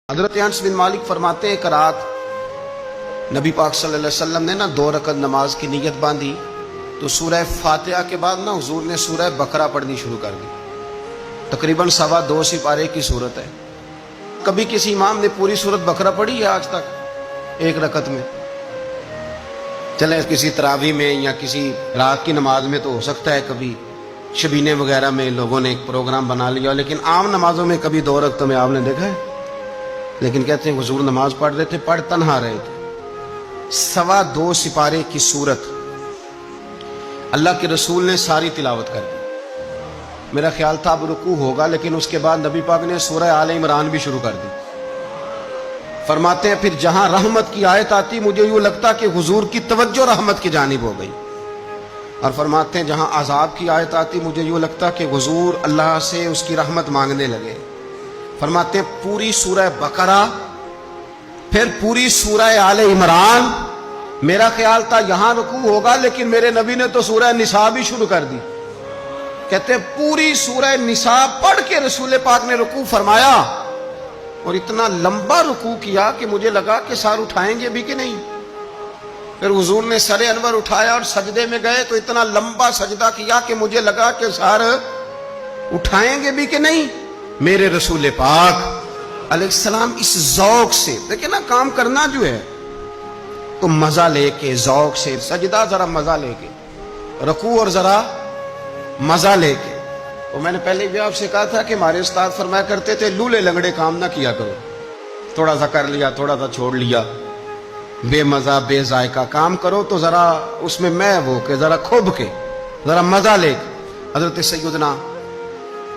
حضرت انس بن مالک فرماتے ہیں کہ رات نبی پاک صلی اللہ علیہ وسلم نے 2 رکعت نماز کی نیت باندھی تو سورہ فاتحہ کے بعد حضور نے سورہ بقرہ پڑھنی شروع کر دی۔ تقریباً 2.25 سپارے کی صورت ہے۔ کبھی کسی امام نے پوری سورت بقرہ پڑھی ہے آج تک ایک رکعت میں؟ چلیں کسی تراویح میں یا کسی رات کی نماز میں تو ہو سکتا ہے، کبھی شبینے وغیرہ میں لوگوں نے ایک پروگرام بنا لیا، لیکن عام نمازوں میں کبھی 2 رکعتوں میں آپ نے دیکھا ہے؟ لیکن کہتے ہیں حضور نماز پڑھ رہے تھے، پڑھ تنہا رہے تھے۔ 2.25 سپارے کی سورت اللہ کے رسول نے ساری تلاوت کر دی۔ میرا خیال تھا اب رکوع ہوگا، لیکن اس کے بعد نبی پاک نے سورہ آل عمران بھی شروع کر دی۔ فرماتے ہیں پھر جہاں رحمت کی آیت آتی مجھے یوں لگتا کہ حضور کی توجہ رحمت کی جانب ہو گئی، اور فرماتے ہیں جہاں عذاب کی آیت آتی مجھے یوں لگتا کہ حضور اللہ سے اس کی رحمت مانگنے لگے۔ فرماتے ہیں پوری سورہ بقرہ، پھر پوری سورہ آل عمران۔ میرا خیال تھا یہاں رکوع ہوگا، لیکن میرے نبی نے تو سورہ نساء بھی شروع کر دی۔ کہتے ہیں پوری سورہ نساء پڑھ کے رسول پاک نے رکوع فرمایا، اور اتنا لمبا رکوع کیا کہ مجھے لگا کہ سر اٹھائیں گے بھی کہ نہیں۔ پھر حضور نے سر انور اٹھایا اور سجدے میں گئے تو اتنا لمبا سجدہ کیا کہ مجھے لگا کہ سر اٹھائیں گے بھی کہ نہیں۔ میرے رسول پاک علیہ السلام اس ذوق سے، دیکھیں نا، کام کرنا جو ہے تو مزہ لے کے، ذوق سے، سجدہ ذرا مزہ لے کے، رکوع اور ذرا مزہ لے کے۔ تو میں نے پہلے بھی آپ سے کہا تھا کہ ہمارے استاد فرمایا کرتے تھے لولے لنگڑے کام نہ کیا کرو، تھوڑا سا کر لیا، تھوڑا سا چھوڑ لیا، بے مزہ بے ذائقہ کام کرو تو ذرا اس میں ہو کے، ذرا کھب کے، ذرا مزہ لے کے۔ حضرت سیدنا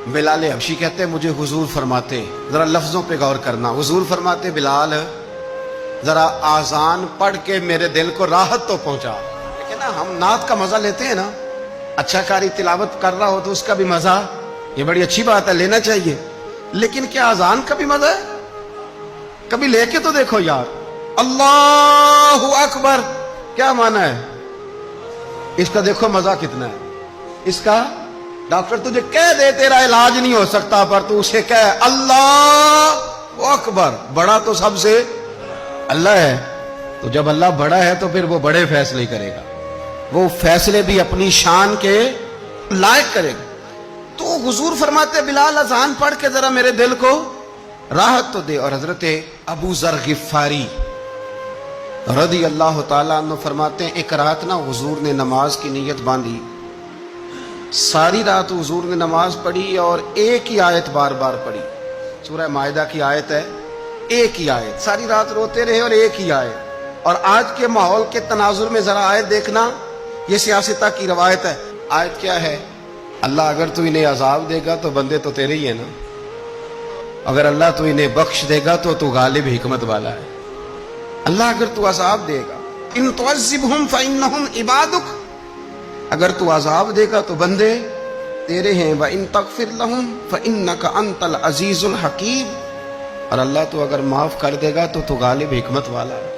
بلال حبشی کہتے ہیں مجھے حضور فرماتے، ذرا لفظوں پہ غور کرنا، حضور فرماتے بلال ذرا آذان پڑھ کے میرے دل کو راحت تو پہنچا۔ لیکن نا ہم نعت کا مزہ لیتے ہیں نا، اچھا قاری تلاوت کر رہا ہو تو اس کا بھی مزہ، یہ بڑی اچھی بات ہے، لینا چاہیے، لیکن کیا آذان کا بھی مزہ ہے؟ کبھی لے کے تو دیکھو یار، اللہ اکبر کیا معنی ہے اس کا؟ دیکھو مزہ کتنا ہے اس کا۔ ڈاکٹر تجھے کہہ دے تیرا علاج نہیں ہو سکتا، پر تو اسے کہہ اللہ اکبر، بڑا تو سب سے اللہ ہے۔ تو جب اللہ بڑا ہے تو پھر وہ بڑے فیصلے کرے گا، وہ فیصلے بھی اپنی شان کے لائق کرے گا۔ تو حضور فرماتے بلال اذان پڑھ کے ذرا میرے دل کو راحت تو دے۔ اور حضرت ابو ذر غفاری رضی اللہ تعالیٰ عنہ فرماتے ہیں ایک رات حضور نے نماز کی نیت باندھی، ساری رات حضور نے نماز پڑھی اور ایک ہی آیت بار بار پڑھی، سورہ مائدہ کی آیت ہے، ایک ہی آیت، ساری رات روتے رہے اور ایک ہی آیت۔ اور آج کے ماحول کے تناظر میں ذرا آیت دیکھنا، یہ سیاستہ کی روایت ہے۔ آیت کیا ہے؟ اللہ اگر تو انہیں عذاب دے گا تو بندے تو تیرے ہی ہیں نا، اگر اللہ تو انہیں بخش دے گا تو غالب حکمت والا ہے۔ اللہ اگر تو عذاب دے گا، ان تعذبہم فإنہم عبادک، اگر تو عذاب دے گا تو بندے تیرے ہیں، وَإِن تَغْفِرْ لَهُمْ فَإِنَّكَ أَنْتَ الْعَزِيزُ الْحَكِيمُ، اور اللہ تو اگر معاف کر دے گا تو غالب حکمت والا ہے۔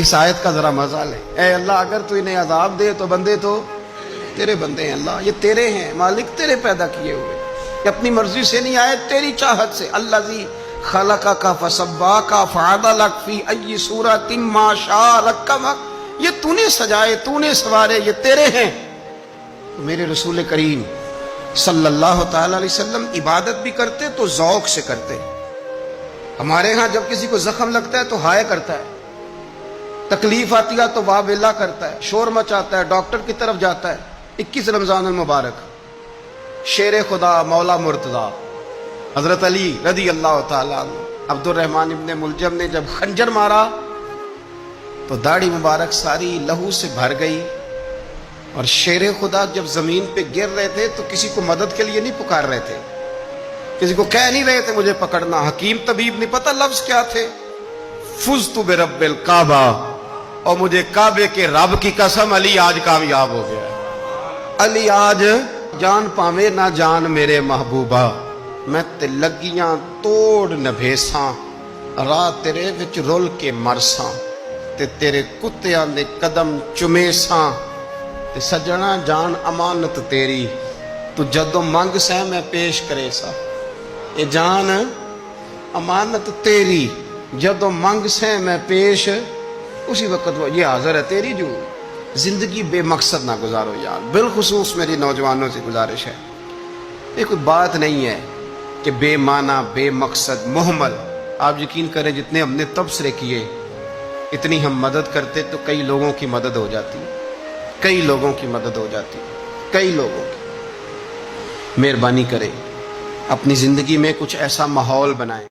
اس آیت کا ذرا مزہ لے، اے اللہ اگر تو انہیں عذاب دے تو بندے تو تیرے بندے ہیں، اللہ یہ تیرے ہیں، مالک تیرے پیدا کیے ہوئے، یہ اپنی مرضی سے نہیں آئے، تیری چاہت سے۔ الذی خلقک فسواک فعدلک فی ای صورۃ ما شاء رکبک، یہ تو نے سجائے، تو نے سوارے، یہ تیرے ہیں۔ میرے رسول کریم صلی اللہ تعالی علیہ وسلم عبادت بھی کرتے تو ذوق سے کرتے۔ ہمارے ہاں جب کسی کو زخم لگتا ہے تو ہائے کرتا ہے، تکلیف آتی ہے تو واہ ویلا کرتا ہے، شور مچاتا ہے، ڈاکٹر کی طرف جاتا ہے۔ 21 رمضان المبارک شیر خدا مولا مرتضی حضرت علی رضی اللہ تعالیٰ عنہ، عبد الرحمن ابن ملجم نے جب خنجر مارا تو داڑھی مبارک ساری لہو سے بھر گئی، اور شیر خدا جب زمین پہ گر رہے تھے تو کسی کو مدد کے لیے نہیں پکار رہے تھے، کسی کو کہہ نہیں رہے تھے مجھے پکڑنا، حکیم طبیب نہیں پتہ لفظ کیا تھے، فزت برب الکعبہ، اور مجھے کعبے کے رب کی قسم علی آج کامیاب ہو گیا ہے، علی آج جان پاوے نہ جان میرے محبوبہ، میں تے لگیاں توڑ نبھیساں، راہ تیرے وچ رول کے مرساں، تے تیرے کتیاں دے قدم چمیساں، تے سجنا جان امانت تیری، تو جدو منگ سہ میں پیش کرے سا۔ یہ جان امانت تیری جدو منگ سے میں پیش، اسی وقت وہ یہ حاضر ہے تیری جو۔ زندگی بے مقصد نہ گزارو یار، بالخصوص میری نوجوانوں سے گزارش ہے، یہ کوئی بات نہیں ہے کہ بے معنی بے مقصد مہمل۔ آپ یقین کریں جتنے ہم نے تبصرے کیے اتنی ہم مدد کرتے تو کئی لوگوں کی مدد ہو جاتی، کئی لوگوں کی مدد ہو جاتی، کئی لوگوں کی۔ مہربانی کریں اپنی زندگی میں کچھ ایسا ماحول بنائیں